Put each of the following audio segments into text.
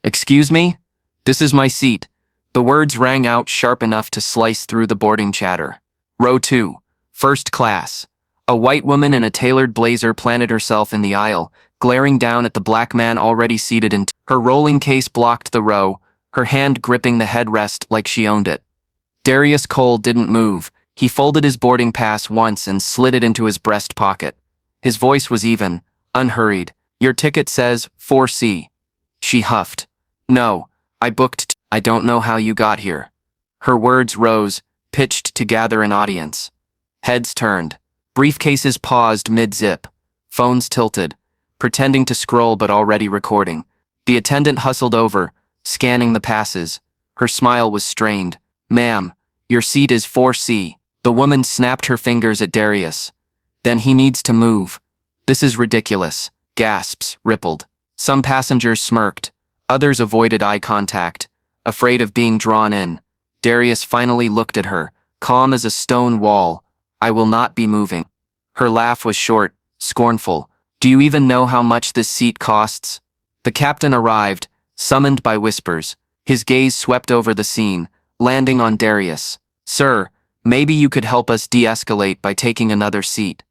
Excuse me? This is my seat. The words rang out sharp enough to slice through the boarding chatter. Row 2. First class. A white woman in a tailored blazer planted herself in the aisle, glaring down at the black man already seated in her rolling case blocked the row, her hand gripping the headrest like she owned it. Darius Cole didn't move. He folded his boarding pass once and slid it into his breast pocket. His voice was even, unhurried. Your ticket says 4C. She huffed. No, I booked. I don't know how you got here. Her words rose, pitched to gather an audience. Heads turned. Briefcases paused mid-zip. Phones tilted, pretending to scroll but already recording. The attendant hustled over, scanning the passes. Her smile was strained. Ma'am, your seat is 4C. The woman snapped her fingers at Darius. Then he needs to move. This is ridiculous. Gasps rippled. Some passengers smirked. Others avoided eye contact, afraid of being drawn in. Darius finally looked at her, calm as a stone wall. I will not be moving. Her laugh was short, scornful. Do you even know how much this seat costs? The captain arrived, summoned by whispers. His gaze swept over the scene, landing on Darius. Sir, maybe you could help us de-escalate by taking another seat.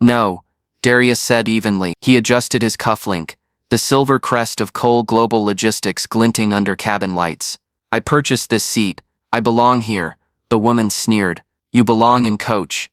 No, Darius said evenly. He adjusted his cufflink, the silver crest of Cole Global Logistics glinting under cabin lights. I purchased this seat. I belong here. The woman sneered. You belong in coach.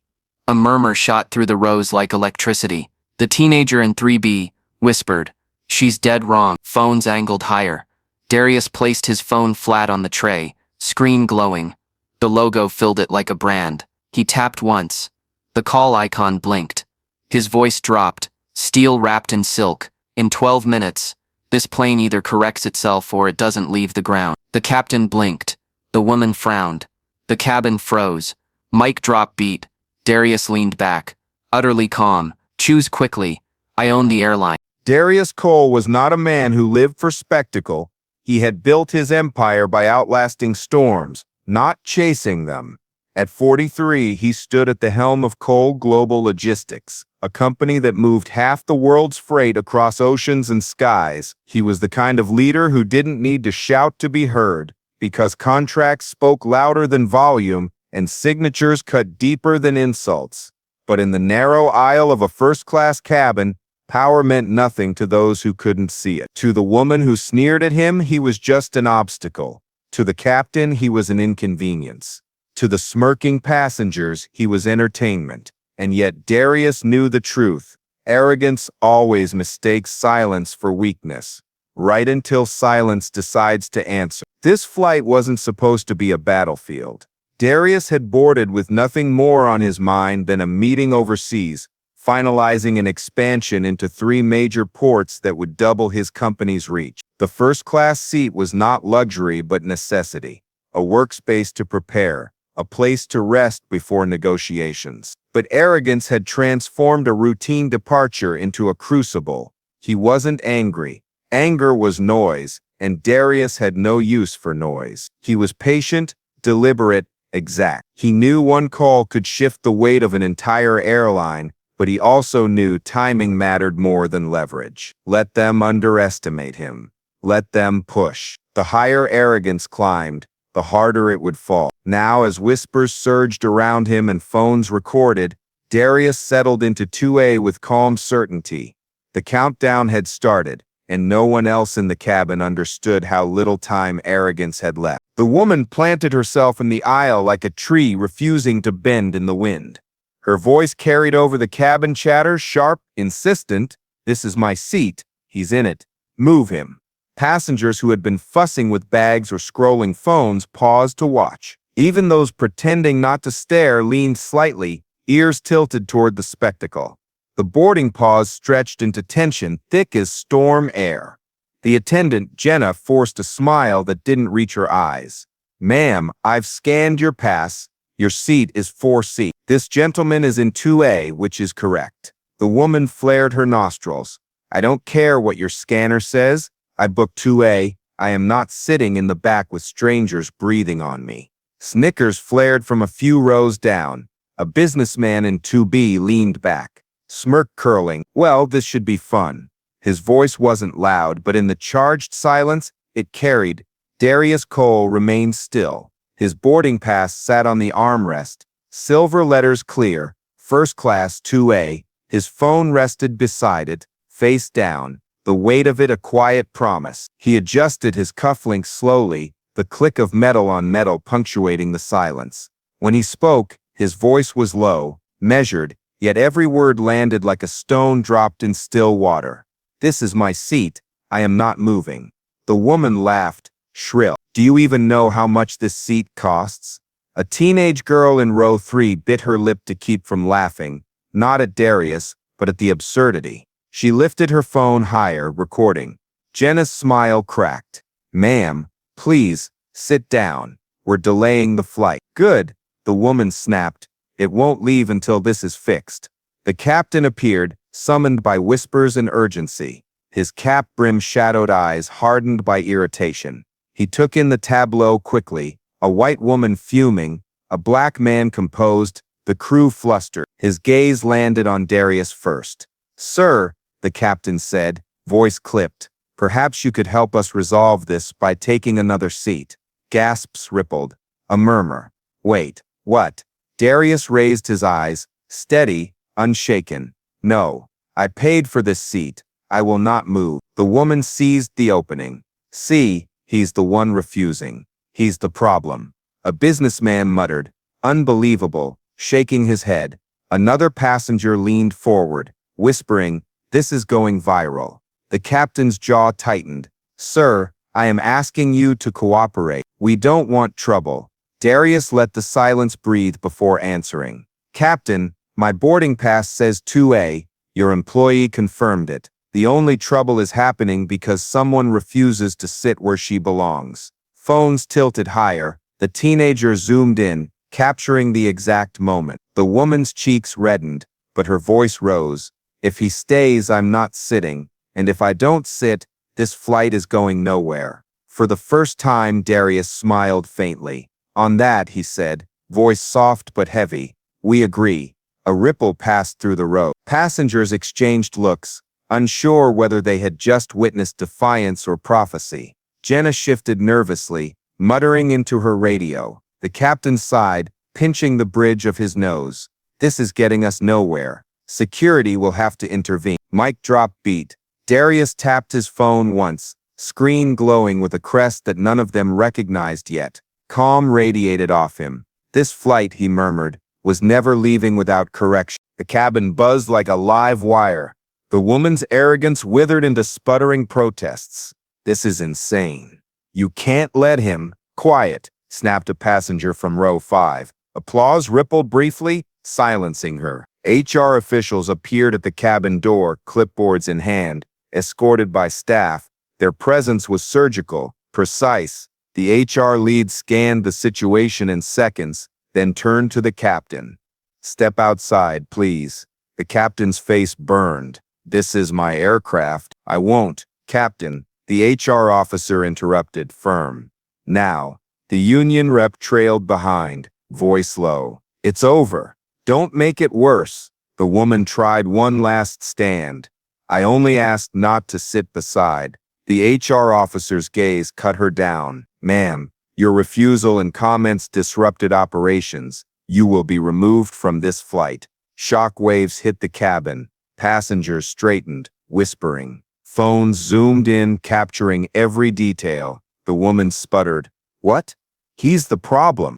A murmur shot through the rows like electricity. The teenager in 3B whispered, She's dead wrong. Phones angled higher. Darius placed his phone flat on the tray, screen glowing. The logo filled it like a brand. He tapped once. The call icon blinked. His voice dropped, steel wrapped in silk. In 12 minutes, this plane either corrects itself or it doesn't leave the ground. The captain blinked. The woman frowned. The cabin froze. Mic drop beat. Darius leaned back, utterly calm. Choose quickly. I own the airline. Darius Cole was not a man who lived for spectacle. He had built his empire by outlasting storms, not chasing them. At 43, he stood at the helm of Cole Global Logistics, a company that moved half the world's freight across oceans and skies. He was the kind of leader who didn't need to shout to be heard, because contracts spoke louder than volume and signatures cut deeper than insults. But in the narrow aisle of a first-class cabin, power meant nothing to those who couldn't see it. To the woman who sneered at him, he was just an obstacle. To the captain, he was an inconvenience. To the smirking passengers, he was entertainment. And yet Darius knew the truth. Arrogance always mistakes silence for weakness, right until silence decides to answer. This flight wasn't supposed to be a battlefield. Darius had boarded with nothing more on his mind than a meeting overseas, finalizing an expansion into 3 major ports that would double his company's reach. The first-class seat was not luxury but necessity, a workspace to prepare, a place to rest before negotiations. But arrogance had transformed a routine departure into a crucible. He wasn't angry. Anger was noise, and Darius had no use for noise. He was patient, deliberate, exact. He knew one call could shift the weight of an entire airline, but he also knew timing mattered more than leverage. Let them underestimate him. Let them push. The higher arrogance climbed, the harder it would fall. Now, as whispers surged around him and phones recorded, Darius settled into 2A with calm certainty. The countdown had started, and no one else in the cabin understood how little time arrogance had left. The woman planted herself in the aisle like a tree refusing to bend in the wind. Her voice carried over the cabin chatter, sharp, insistent. This is my seat. He's in it. Move him. Passengers who had been fussing with bags or scrolling phones paused to watch. Even those pretending not to stare leaned slightly, ears tilted toward the spectacle. The boarding pause stretched into tension, thick as storm air. The attendant, Jenna, forced a smile that didn't reach her eyes. Ma'am, I've scanned your pass. Your seat is 4C. This gentleman is in 2A, which is correct. The woman flared her nostrils. I don't care what your scanner says. I booked 2A. I am not sitting in the back with strangers breathing on me. Snickers flared from a few rows down. A businessman in 2B leaned back, smirk curling. Well, this should be fun. His voice wasn't loud, but in the charged silence, it carried. Darius Cole remained still. His boarding pass sat on the armrest. Silver letters clear, First Class 2A. His phone rested beside it, face down, the weight of it a quiet promise. He adjusted his cufflinks slowly, the click of metal on metal punctuating the silence. When he spoke, his voice was low, measured, yet every word landed like a stone dropped in still water. "This is my seat. I am not moving." The woman laughed, shrill. "Do you even know how much this seat costs?" A teenage girl in row 3 bit her lip to keep from laughing, not at Darius, but at the absurdity. She lifted her phone higher, recording. Jenna's smile cracked. "Ma'am, please, sit down. We're delaying the flight." "Good," the woman snapped. "It won't leave until this is fixed." The captain appeared, summoned by whispers and urgency. His cap-brim shadowed eyes hardened by irritation. He took in the tableau quickly, a white woman fuming, a black man composed, the crew flustered. His gaze landed on Darius first. "Sir," the captain said, voice clipped, "perhaps you could help us resolve this by taking another seat." Gasps rippled. A murmur. "Wait, what?" Darius raised his eyes, steady, unshaken. "No, I paid for this seat. I will not move." The woman seized the opening. "See, he's the one refusing. He's the problem." A businessman muttered, "Unbelievable," shaking his head. Another passenger leaned forward, whispering, "This is going viral." The captain's jaw tightened. "Sir, I am asking you to cooperate. We don't want trouble." Darius let the silence breathe before answering. "Captain, my boarding pass says 2A. Your employee confirmed it. The only trouble is happening because someone refuses to sit where she belongs." Phones tilted higher. The teenager zoomed in, capturing the exact moment. The woman's cheeks reddened, but her voice rose. "If he stays, I'm not sitting. And if I don't sit, this flight is going nowhere." For the first time, Darius smiled faintly. "On that," he said, voice soft but heavy, "we agree." A ripple passed through the row. Passengers exchanged looks, unsure whether they had just witnessed defiance or prophecy. Jenna shifted nervously, muttering into her radio. The captain sighed, pinching the bridge of his nose. "This is getting us nowhere. Security will have to intervene." Mic drop beat. Darius tapped his phone once, screen glowing with a crest that none of them recognized yet. Calm radiated off him. "This flight," he murmured, "was never leaving without correction." The cabin buzzed like a live wire. The woman's arrogance withered into sputtering protests. "This is insane. You can't let him." "Quiet," snapped a passenger from row 5. Applause rippled briefly, silencing her. HR officials appeared at the cabin door, clipboards in hand, escorted by staff. Their presence was surgical, precise. The HR lead scanned the situation in seconds, then turned to the captain. "Step outside, please." The captain's face burned. "This is my aircraft." "I won't, Captain," the HR officer interrupted, firm. "Now." The union rep trailed behind, voice low. "It's over. Don't make it worse." The woman tried one last stand. "I only asked not to sit beside." The HR officer's gaze cut her down. "Ma'am, your refusal and comments disrupted operations. You will be removed from this flight." Shock waves hit the cabin. Passengers straightened, whispering. Phones zoomed in, capturing every detail. The woman sputtered. "What? He's the problem."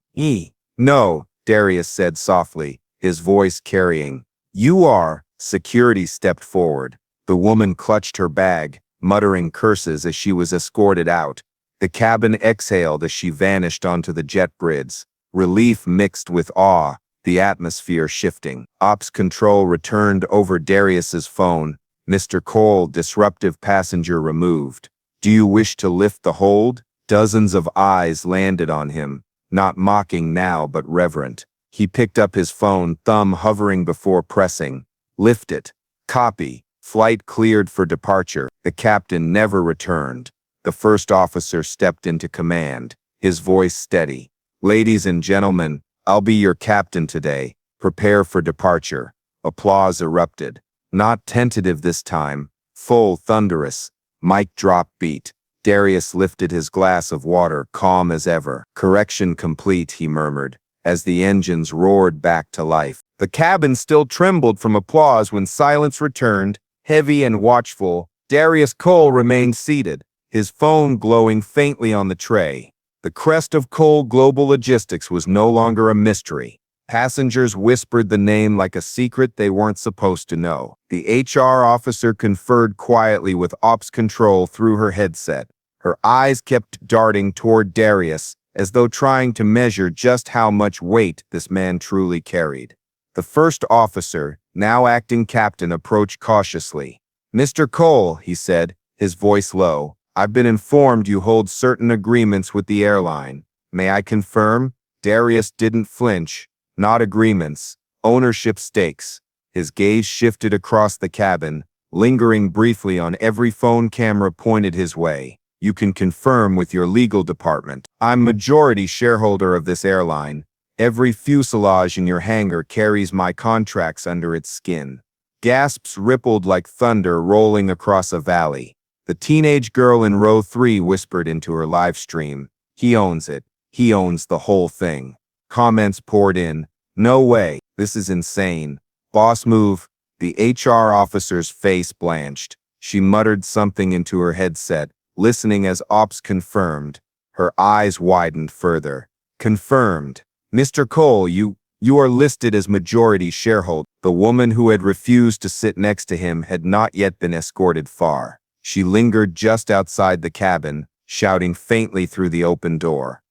"No," Darius said softly, his voice carrying. "You are." Security stepped forward. The woman clutched her bag, muttering curses as she was escorted out. The cabin exhaled as she vanished onto the jet bridge. Relief mixed with awe, the atmosphere shifting. Ops control returned over Darius's phone. "Mr. Cole, disruptive passenger removed. Do you wish to lift the hold?" Dozens of eyes landed on him, not mocking now but reverent. He picked up his phone, thumb hovering before pressing. "Lift it. Copy. Flight cleared for departure." The captain never returned. The first officer stepped into command, his voice steady. "Ladies and gentlemen, I'll be your captain today. Prepare for departure." Applause erupted. Not tentative this time, full, thunderous. Mic drop beat. Darius lifted his glass of water, calm as ever. Correction complete, he murmured, as the engines roared back to life. The cabin still trembled from applause when silence returned, heavy and watchful. Darius Cole remained seated, his phone glowing faintly on the tray. The crest of Cole Global Logistics was no longer a mystery. Passengers whispered the name like a secret they weren't supposed to know. The HR officer conferred quietly with Ops Control through her headset. Her eyes kept darting toward Darius, as though trying to measure just how much weight this man truly carried. The first officer, now acting captain, approached cautiously. "Mr. Cole," he said, his voice low, "I've been informed you hold certain agreements with the airline. May I confirm?" Darius didn't flinch. "Not agreements, ownership stakes." His gaze shifted across the cabin, lingering briefly on every phone camera pointed his way. "You can confirm with your legal department. I'm majority shareholder of this airline. Every fuselage in your hangar carries my contracts under its skin." Gasps rippled like thunder rolling across a valley. The teenage girl in row 3 whispered into her live stream, "He owns it. He owns the whole thing." Comments poured in. "No way. This is insane. Boss move." The HR officer's face blanched. She muttered something into her headset, listening as Ops confirmed. Her eyes widened further. "Confirmed. Mr. Cole, you are listed as majority shareholder." The woman who had refused to sit next to him had not yet been escorted far. She lingered just outside the cabin, shouting faintly through the open door.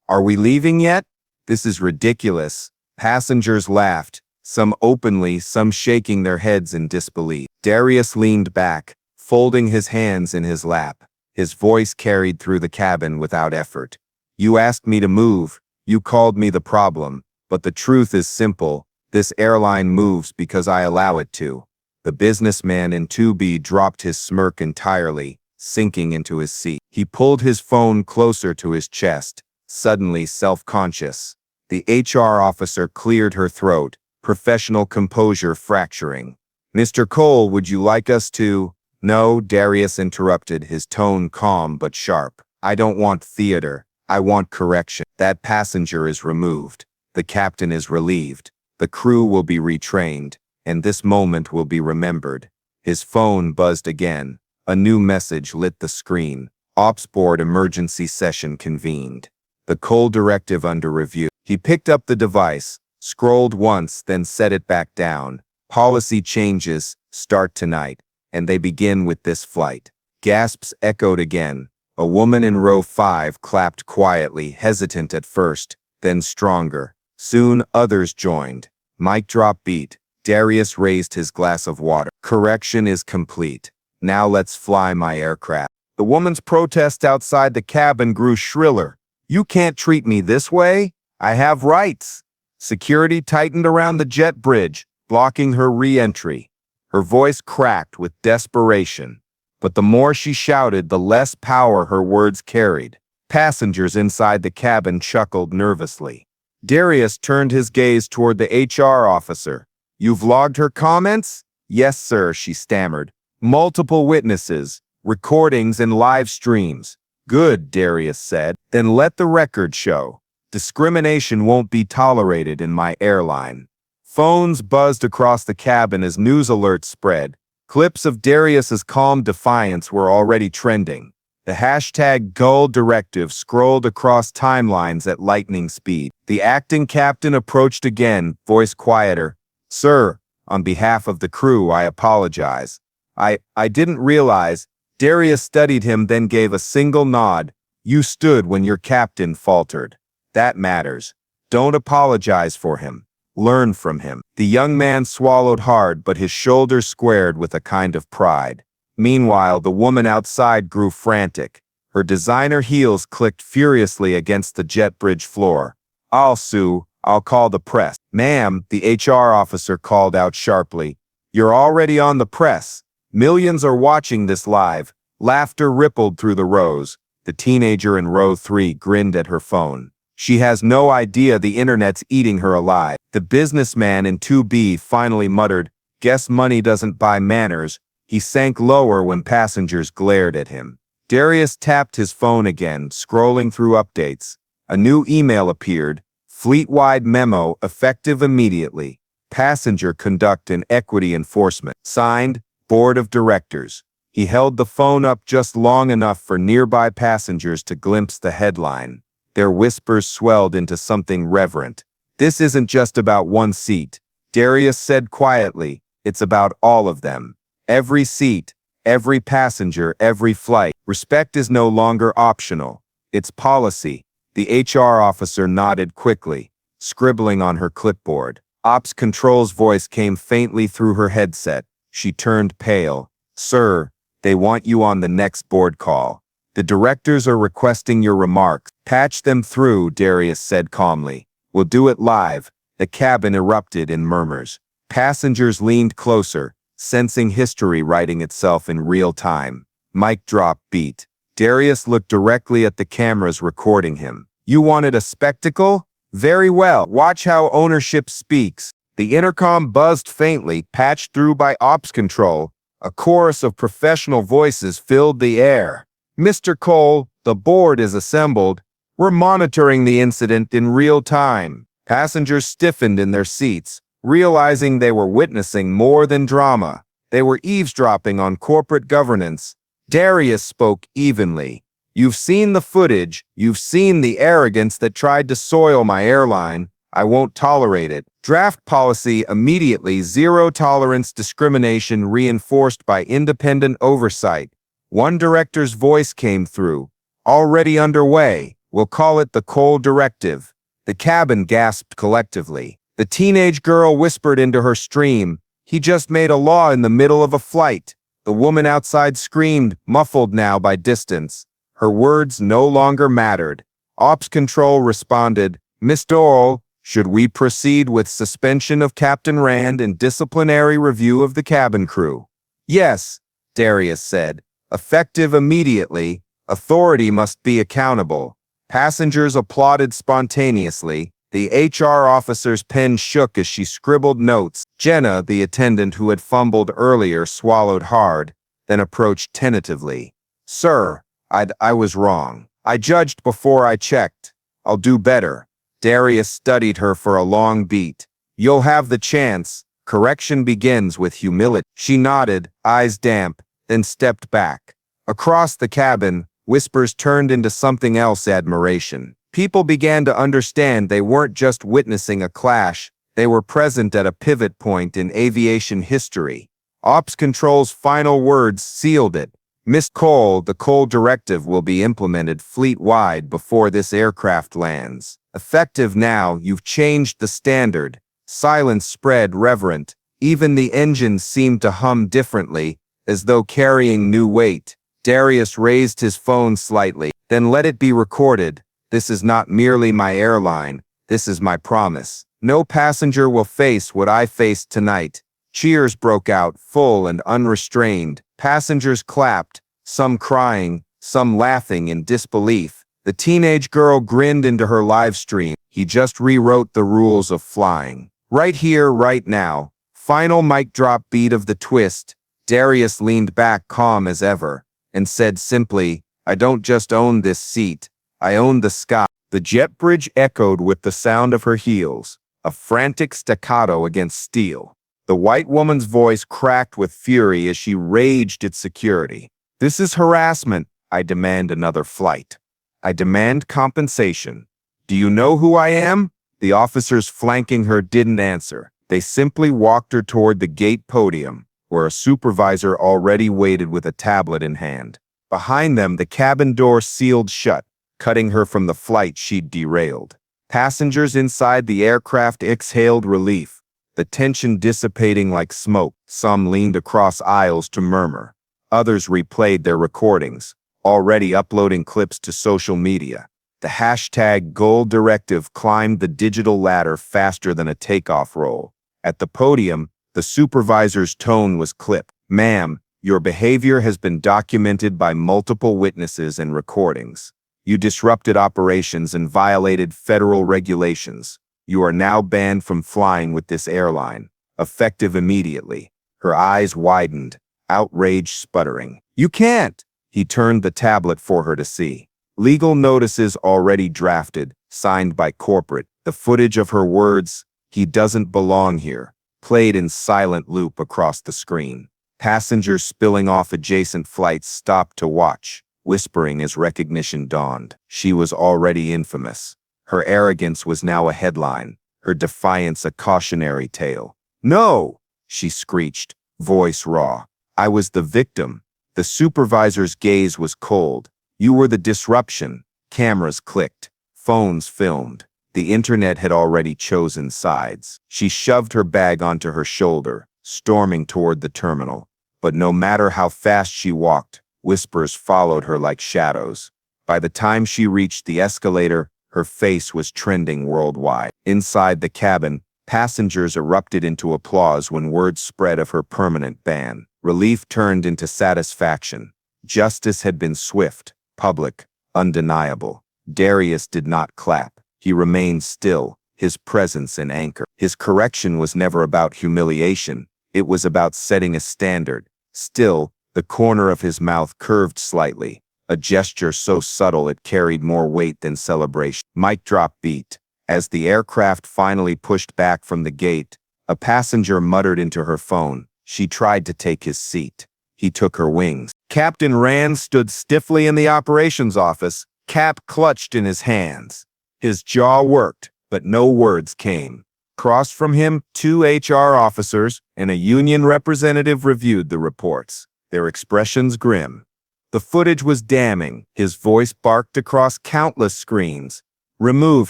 "Are we leaving yet? This is ridiculous." Passengers laughed, some openly, some shaking their heads in disbelief. Darius leaned back, folding his hands in his lap. His voice carried through the cabin without effort. "You asked me to move. You called me the problem. But the truth is simple. This airline moves because I allow it to." The businessman in 2B dropped his smirk entirely, sinking into his seat. He pulled his phone closer to his chest, suddenly self-conscious. The HR officer cleared her throat, professional composure fracturing. "Mr. Cole, would you like us to—" "No," Darius interrupted, his tone calm but sharp. "I don't want theater. I want correction. That passenger is removed. The captain is relieved. The crew will be retrained, and this moment will be remembered." His phone buzzed again. A new message lit the screen. Ops board emergency session convened. The Cole directive under review. He picked up the device, scrolled once, then set it back down. "Policy changes start tonight, and they begin with this flight." Gasps echoed again. A woman in row 5 clapped quietly, hesitant at first, then stronger. Soon others joined. Mic drop beat. Darius raised his glass of water. "Correction is complete. Now let's fly my aircraft." The woman's protest outside the cabin grew shriller. "You can't treat me this way. I have rights." Security tightened around the jet bridge, blocking her re-entry. Her voice cracked with desperation. But the more she shouted, the less power her words carried. Passengers inside the cabin chuckled nervously. Darius turned his gaze toward the HR officer. "You've logged her comments?" "Yes, sir," she stammered. "Multiple witnesses, recordings and live streams." "Good," Darius said. "Then let the record show. Discrimination won't be tolerated in my airline." Phones buzzed across the cabin as news alerts spread. Clips of Darius's calm defiance were already trending. The hashtag Gull directive scrolled across timelines at lightning speed. The acting captain approached again, voice quieter. "Sir, on behalf of the crew, I apologize. I didn't realize." Darius studied him, then gave a single nod. "You stood when your captain faltered. That matters. Don't apologize for him. Learn from him." The young man swallowed hard, but his shoulders squared with a kind of pride. Meanwhile, the woman outside grew frantic. Her designer heels clicked furiously against the jet bridge floor. "I'll sue. I'll call the press." "Ma'am," the HR officer called out sharply. "You're already on the press. Millions are watching this live." Laughter rippled through the rows. The teenager in row 3 grinned at her phone. She has no idea the internet's eating her alive. The businessman in 2B finally muttered, "Guess money doesn't buy manners." He sank lower when passengers glared at him. Darius tapped his phone again, scrolling through updates. A new email appeared. Fleet-wide memo, effective immediately. Passenger conduct and equity enforcement. Signed, Board of Directors. He held the phone up just long enough for nearby passengers to glimpse the headline. Their whispers swelled into something reverent. This isn't just about one seat, Darius said quietly. It's about all of them. Every seat, every passenger, every flight. Respect is no longer optional. It's policy. The HR officer nodded quickly, scribbling on her clipboard. Ops Control's voice came faintly through her headset. She turned pale. Sir, they want you on the next board call. The directors are requesting your remarks. Patch them through, Darius said calmly. We'll do it live. The cabin erupted in murmurs. Passengers leaned closer, sensing history writing itself in real time. Mic drop beat. Darius looked directly at the cameras recording him. You wanted a spectacle? Very well. Watch how ownership speaks. The intercom buzzed faintly, patched through by Ops Control. A chorus of professional voices filled the air. Mr. Cole, the board is assembled. We're monitoring the incident in real time. Passengers stiffened in their seats, realizing they were witnessing more than drama. They were eavesdropping on corporate governance. Darius spoke evenly. You've seen the footage. You've seen the arrogance that tried to soil my airline. I won't tolerate it. Draft policy immediately. Zero tolerance discrimination reinforced by independent oversight. One director's voice came through. Already underway. We'll call it the Cole Directive. The cabin gasped collectively. The teenage girl whispered into her stream. He just made a law in the middle of a flight. The woman outside screamed, muffled now by distance. Her words no longer mattered. Ops Control responded, Miss Doyle, should we proceed with suspension of Captain Rand and disciplinary review of the cabin crew? Yes, Darius said. Effective immediately. Authority must be accountable. Passengers applauded spontaneously. The HR officer's pen shook as she scribbled notes. Jenna, the attendant who had fumbled earlier, swallowed hard, then approached tentatively. Sir, I was wrong. I judged before I checked. I'll do better. Darius studied her for a long beat. You'll have the chance. Correction begins with humility. She nodded, eyes damp, then stepped back. Across the cabin, whispers turned into something else: admiration. People began to understand they weren't just witnessing a clash, they were present at a pivot point in aviation history. Ops Control's final words sealed it. Miss Cole, the Cole Directive will be implemented fleet-wide before this aircraft lands. Effective now, you've changed the standard. Silence spread reverent. Even the engines seemed to hum differently, as though carrying new weight. Darius raised his phone slightly. Then let it be recorded. This is not merely my airline. This is my promise. No passenger will face what I faced tonight. Cheers broke out, full and unrestrained. Passengers clapped, some crying, some laughing in disbelief. The teenage girl grinned into her live stream. He just rewrote the rules of flying. Right here, right now. Final mic drop beat of the twist. Darius leaned back calm as ever and said simply, I don't just own this seat. I own the sky. The jet bridge echoed with the sound of her heels, a frantic staccato against steel. The white woman's voice cracked with fury as she raged at security. This is harassment. I demand another flight. I demand compensation. Do you know who I am? The officers flanking her didn't answer. They simply walked her toward the gate podium, where a supervisor already waited with a tablet in hand. Behind them, the cabin door sealed shut, cutting her from the flight she'd derailed. Passengers inside the aircraft exhaled relief, the tension dissipating like smoke. Some leaned across aisles to murmur. Others replayed their recordings, already uploading clips to social media. The hashtag Goal Directive climbed the digital ladder faster than a takeoff roll. At the podium, the supervisor's tone was clipped. Ma'am, your behavior has been documented by multiple witnesses and recordings. You disrupted operations and violated federal regulations. You are now banned from flying with this airline, effective immediately. Her eyes widened, outrage sputtering. You can't! He turned the tablet for her to see. Legal notices already drafted, signed by corporate. The footage of her words, "He doesn't belong here," played in silent loop across the screen. Passengers spilling off adjacent flights stopped to watch, whispering as recognition dawned. She was already infamous. Her arrogance was now a headline, her defiance a cautionary tale. "No!" she screeched, voice raw. "I was the victim." The supervisor's gaze was cold. "You were the disruption." Cameras clicked. Phones filmed. The internet had already chosen sides. She shoved her bag onto her shoulder, storming toward the terminal. But no matter how fast she walked, whispers followed her like shadows. By the time she reached the escalator, her face was trending worldwide. Inside the cabin, passengers erupted into applause when word spread of her permanent ban. Relief turned into satisfaction. Justice had been swift, public, undeniable. Darius did not clap. He remained still, his presence an anchor. His correction was never about humiliation. It was about setting a standard. Still, the corner of his mouth curved slightly, a gesture so subtle it carried more weight than celebration. Mic drop beat. As the aircraft finally pushed back from the gate, a passenger muttered into her phone. She tried to take his seat. He took her wings. Captain Rand stood stiffly in the operations office, cap clutched in his hands. His jaw worked, but no words came. Across from him, 2 HR officers and a union representative reviewed the reports, their expressions grim. The footage was damning. His voice barked across countless screens. "Remove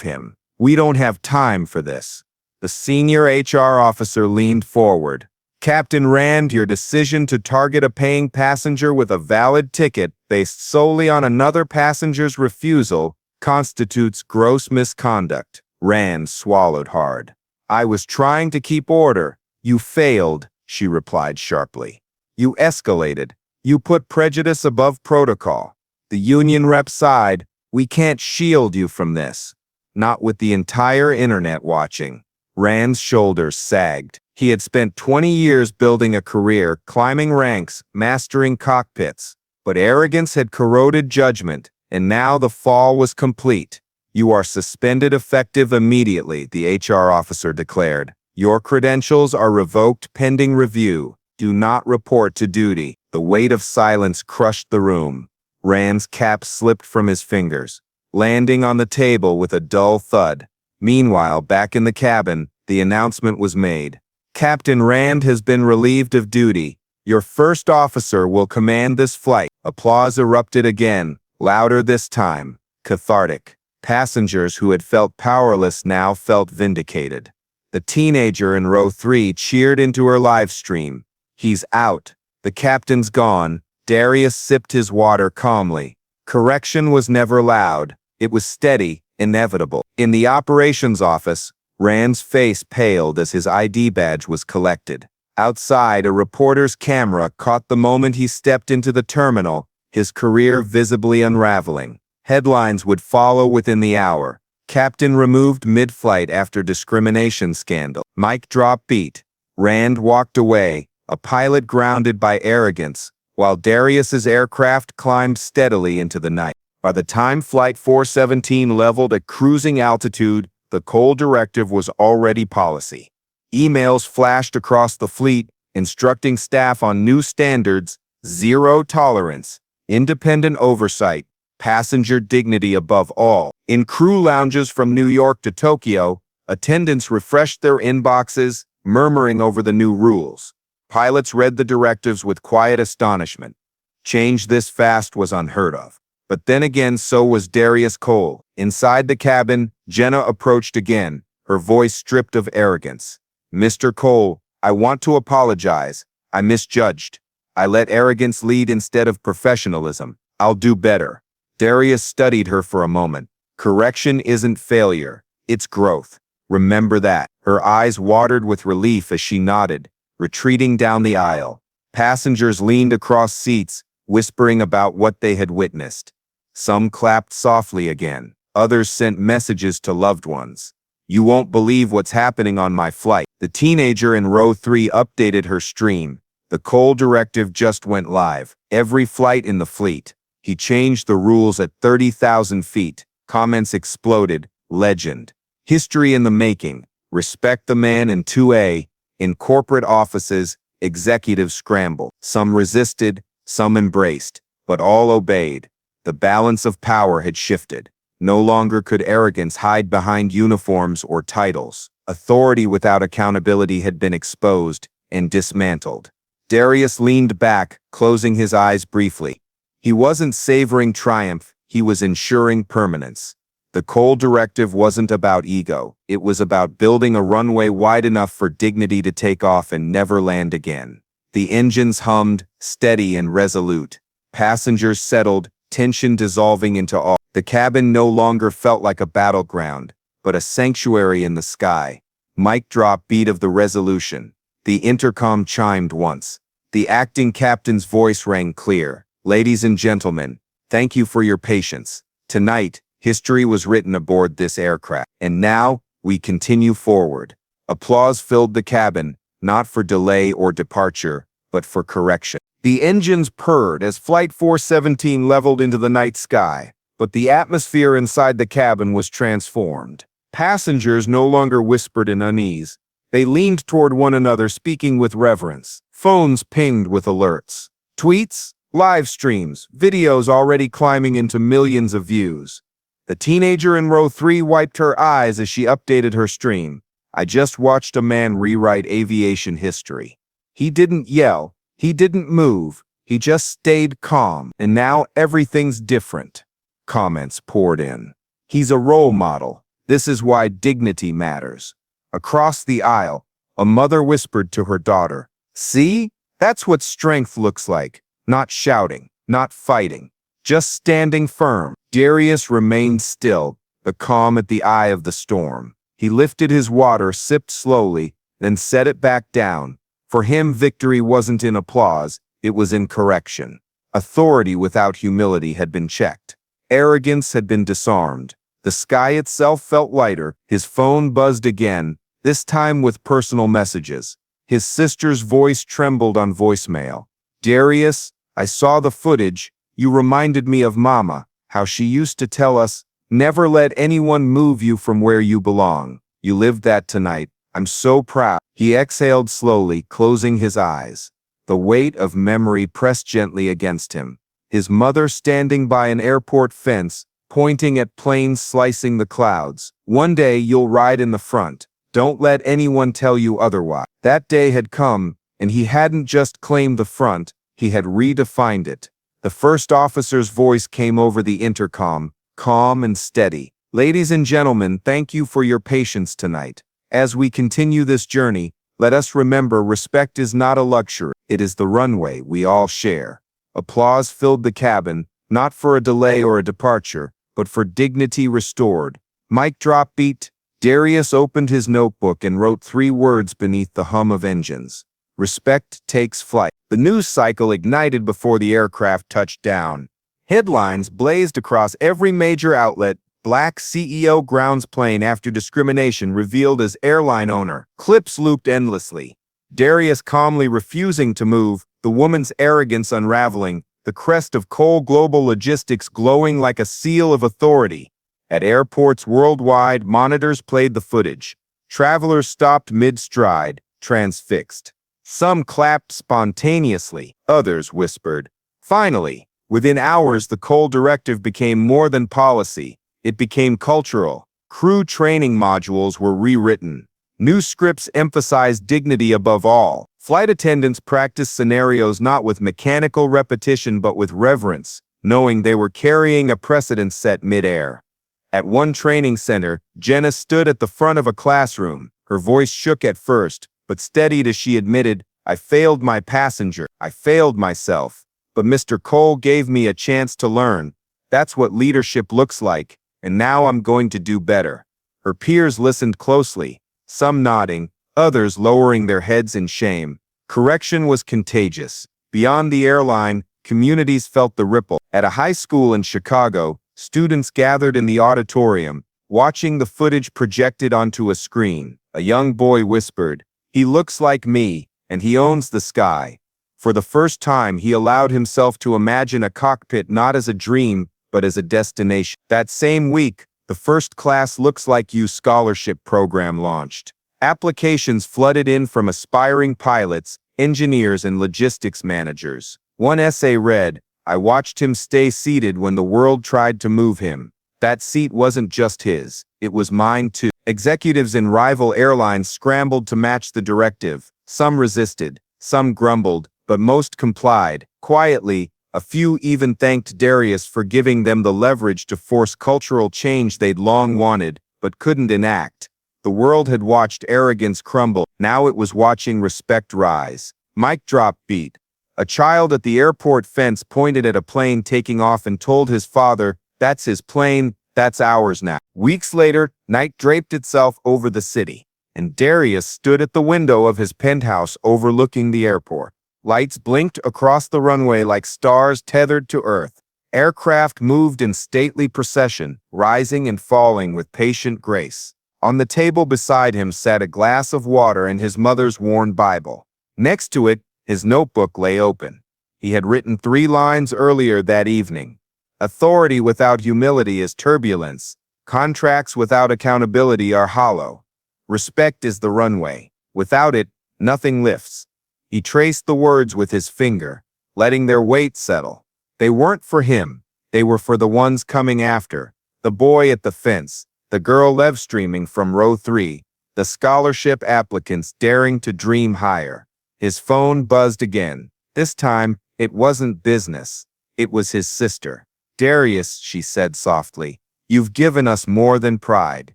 him. We don't have time for this." The senior HR officer leaned forward. "Captain Rand, your decision to target a paying passenger with a valid ticket based solely on another passenger's refusal constitutes gross misconduct." Rand swallowed hard. "I was trying to keep order." "You failed," she replied sharply. "You escalated. You put prejudice above protocol." The union rep sighed. "We can't shield you from this." "Not with the entire internet watching." Rand's shoulders sagged. He had spent 20 years building a career, climbing ranks, mastering cockpits. But arrogance had corroded judgment, and now the fall was complete. "You are suspended effective immediately," the HR officer declared. "Your credentials are revoked pending review. Do not report to duty." The weight of silence crushed the room. Rand's cap slipped from his fingers, landing on the table with a dull thud. Meanwhile, back in the cabin, the announcement was made. "Captain Rand has been relieved of duty. Your first officer will command this flight." Applause erupted again, louder this time, cathartic. Passengers who had felt powerless now felt vindicated. The teenager in row 3 cheered into her live stream. "He's out. The captain's gone." Darius sipped his water calmly. Correction was never loud. It was steady, inevitable. In the operations office, Rand's face paled as his ID badge was collected. Outside, a reporter's camera caught the moment he stepped into the terminal, his career visibly unraveling. Headlines would follow within the hour. "Captain removed mid-flight after discrimination scandal." Mic drop beat. Rand walked away, a pilot grounded by arrogance, while Darius's aircraft climbed steadily into the night. By the time Flight 417 leveled at cruising altitude, the Cole directive was already policy. Emails flashed across the fleet, instructing staff on new standards: zero tolerance, independent oversight, passenger dignity above all. In crew lounges from New York to Tokyo, attendants refreshed their inboxes, murmuring over the new rules. Pilots read the directives with quiet astonishment. Change this fast was unheard of. But then again, so was Darius Cole. Inside the cabin, Jenna approached again, her voice stripped of arrogance. "Mr. Cole, I want to apologize. I misjudged. I let arrogance lead instead of professionalism. I'll do better." Darius studied her for a moment. "Correction isn't failure. It's growth. Remember that." Her eyes watered with relief as she nodded, retreating down the aisle. Passengers leaned across seats, whispering about what they had witnessed. Some clapped softly again. Others sent messages to loved ones. "You won't believe what's happening on my flight." The teenager in row 3 updated her stream. "The Cole directive just went live. Every flight in the fleet, He changed the rules at 30,000 feet. Comments exploded. Legend. History in the making. Respect the man in 2A. In corporate offices, executives scrambled. Some resisted, some embraced, but all obeyed. The balance of power had shifted. No longer could arrogance hide behind uniforms or titles. Authority without accountability had been exposed and dismantled. Darius leaned back, closing his eyes briefly. He wasn't savoring triumph, he was ensuring permanence. The Cole Directive wasn't about ego, it was about building a runway wide enough for dignity to take off and never land again. The engines hummed, steady and resolute. Passengers settled, tension dissolving into awe. The cabin no longer felt like a battleground, but a sanctuary in the sky. Mic drop beat of the Resolution. The intercom chimed once. The acting captain's voice rang clear. Ladies and gentlemen, thank you for your patience. Tonight, history was written aboard this aircraft. And now, we continue forward. Applause filled the cabin, not for delay or departure, but for correction. The engines purred as Flight 417 leveled into the night sky, but the atmosphere inside the cabin was transformed. Passengers no longer whispered in unease. They leaned toward one another, speaking with reverence. Phones pinged with alerts. Tweets, live streams, videos already climbing into millions of views. The teenager in row 3 wiped her eyes as she updated her stream. I just watched a man rewrite aviation history. He didn't yell, he didn't move, he just stayed calm, and now everything's different. Comments poured in. He's a role model. This is why dignity matters. Across the aisle, a mother whispered to her daughter, "See? That's what strength looks like. Not shouting, not fighting, just standing firm." Darius remained still, the calm at the eye of the storm. He lifted his water, sipped slowly, then set it back down. For him, victory wasn't in applause, it was in correction. Authority without humility had been checked. Arrogance had been disarmed. The sky itself felt lighter. His phone buzzed again, this time with personal messages. His sister's voice trembled on voicemail. "Darius, I saw the footage. You reminded me of Mama, how she used to tell us, never let anyone move you from where you belong. You lived that tonight. I'm so proud." He exhaled slowly, closing his eyes. The weight of memory pressed gently against him. His mother standing by an airport fence, pointing at planes slicing the clouds. "One day you'll ride in the front. Don't let anyone tell you otherwise." That day had come, and he hadn't just claimed the front, he had redefined it. The first officer's voice came over the intercom, calm and steady. "Ladies and gentlemen, thank you for your patience tonight. As we continue this journey, let us remember respect is not a luxury, it is the runway we all share." Applause filled the cabin, not for a delay or a departure, but for dignity restored. Mic drop beat. Darius opened his notebook and wrote 3 words beneath the hum of engines. "Respect takes flight." The news cycle ignited before the aircraft touched down. Headlines blazed across every major outlet. Black CEO grounds plane after discrimination revealed as airline owner. Clips looped endlessly. Darius calmly refusing to move, the woman's arrogance unraveling, the crest of Cole Global Logistics glowing like a seal of authority. At airports worldwide, monitors played the footage. Travelers stopped mid-stride, transfixed. Some clapped spontaneously, others whispered. Finally, within hours, the Cole Directive became more than policy. It became cultural. Crew training modules were rewritten. New scripts emphasized dignity above all. Flight attendants practiced scenarios not with mechanical repetition but with reverence, knowing they were carrying a precedent set mid-air. At one training center, Jenna stood at the front of a classroom. Her voice shook at first, but steadied as she admitted, "I failed my passenger. I failed myself. But Mr. Cole gave me a chance to learn. That's what leadership looks like, and now I'm going to do better." Her peers listened closely, some nodding, others lowering their heads in shame. Correction was contagious. Beyond the airline, communities felt the ripple. At a high school in Chicago, students gathered in the auditorium, watching the footage projected onto a screen. A young boy whispered, "He looks like me, and he owns the sky." For the first time, he allowed himself to imagine a cockpit not as a dream, but as a destination. That same week, the First Class Looks Like You scholarship program launched. Applications flooded in from aspiring pilots, engineers, and logistics managers. One essay read, "I watched him stay seated when the world tried to move him. That seat wasn't just his, it was mine too." Executives in rival airlines scrambled to match the directive. Some resisted, some grumbled, but most complied. Quietly, a few even thanked Darius for giving them the leverage to force cultural change they'd long wanted, but couldn't enact. The world had watched arrogance crumble. Now it was watching respect rise. Mic drop beat. A child at the airport fence pointed at a plane taking off and told his father, "That's his plane, that's ours now." Weeks later, night draped itself over the city, and Darius stood at the window of his penthouse overlooking the airport. Lights blinked across the runway like stars tethered to earth. Aircraft moved in stately procession, rising and falling with patient grace. On the table beside him sat a glass of water and his mother's worn Bible. Next to it, his notebook lay open. He had written 3 lines earlier that evening. "Authority without humility is turbulence. Contracts without accountability are hollow. Respect is the runway. Without it, nothing lifts." He traced the words with his finger, letting their weight settle. They weren't for him. They were for the ones coming after. The boy at the fence, the girl live streaming from row 3, the scholarship applicants daring to dream higher. His phone buzzed again. This time, it wasn't business. It was his sister. "Darius," she said softly, "you've given us more than pride.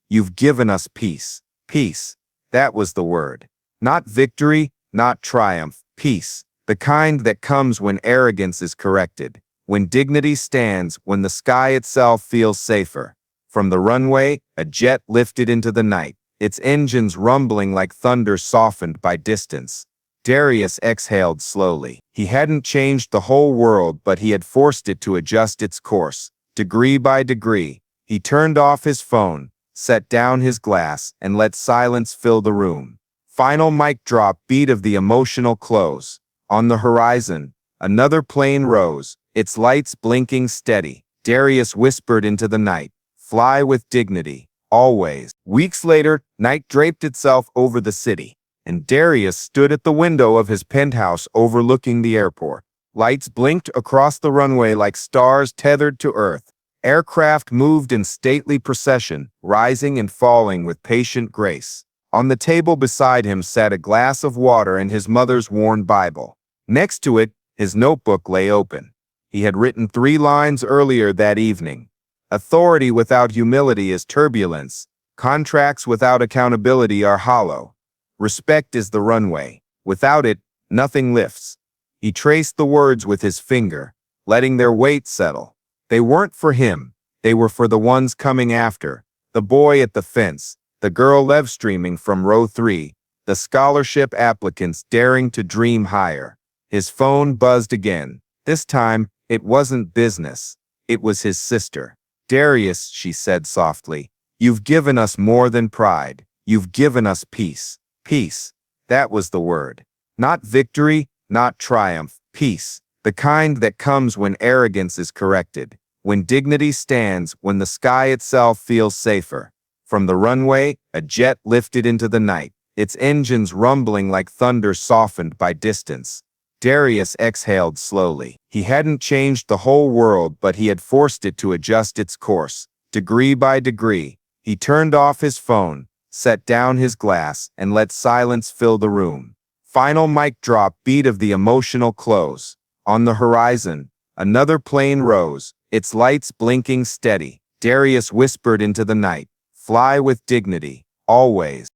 You've given us peace." Peace. That was the word. Not victory, not triumph. Peace. The kind that comes when arrogance is corrected, when dignity stands, when the sky itself feels safer. From the runway, a jet lifted into the night, its engines rumbling like thunder softened by distance. Darius exhaled slowly. He hadn't changed the whole world, but he had forced it to adjust its course. Degree by degree, he turned off his phone, set down his glass, and let silence fill the room. Final mic drop beat of the emotional close. On the horizon, another plane rose, its lights blinking steady. Darius whispered into the night, "Fly with dignity, always." Weeks later, night draped itself over the city, and Darius stood at the window of his penthouse overlooking the airport. Lights blinked across the runway like stars tethered to earth. Aircraft moved in stately procession, rising and falling with patient grace. On the table beside him sat a glass of water and his mother's worn Bible. Next to it, his notebook lay open. He had written 3 lines earlier that evening. "Authority without humility is turbulence. Contracts without accountability are hollow. Respect is the runway. Without it, nothing lifts." He traced the words with his finger, letting their weight settle. They weren't for him. They were for the ones coming after. The boy at the fence, the girl live streaming from row 3, the scholarship applicants daring to dream higher. His phone buzzed again. This time, it wasn't business. It was his sister. "Darius," she said softly, "you've given us more than pride. You've given us peace." Peace. That was the word. Not victory, not triumph. Peace. The kind that comes when arrogance is corrected, when dignity stands, when the sky itself feels safer. From the runway, a jet lifted into the night, its engines rumbling like thunder softened by distance. Darius exhaled slowly. He hadn't changed the whole world, but he had forced it to adjust its course. Degree by degree, he turned off his phone, set down his glass, and let silence fill the room. Final mic drop beat of the emotional close. On the horizon, another plane rose, its lights blinking steady. Darius whispered into the night, "Fly with dignity, always."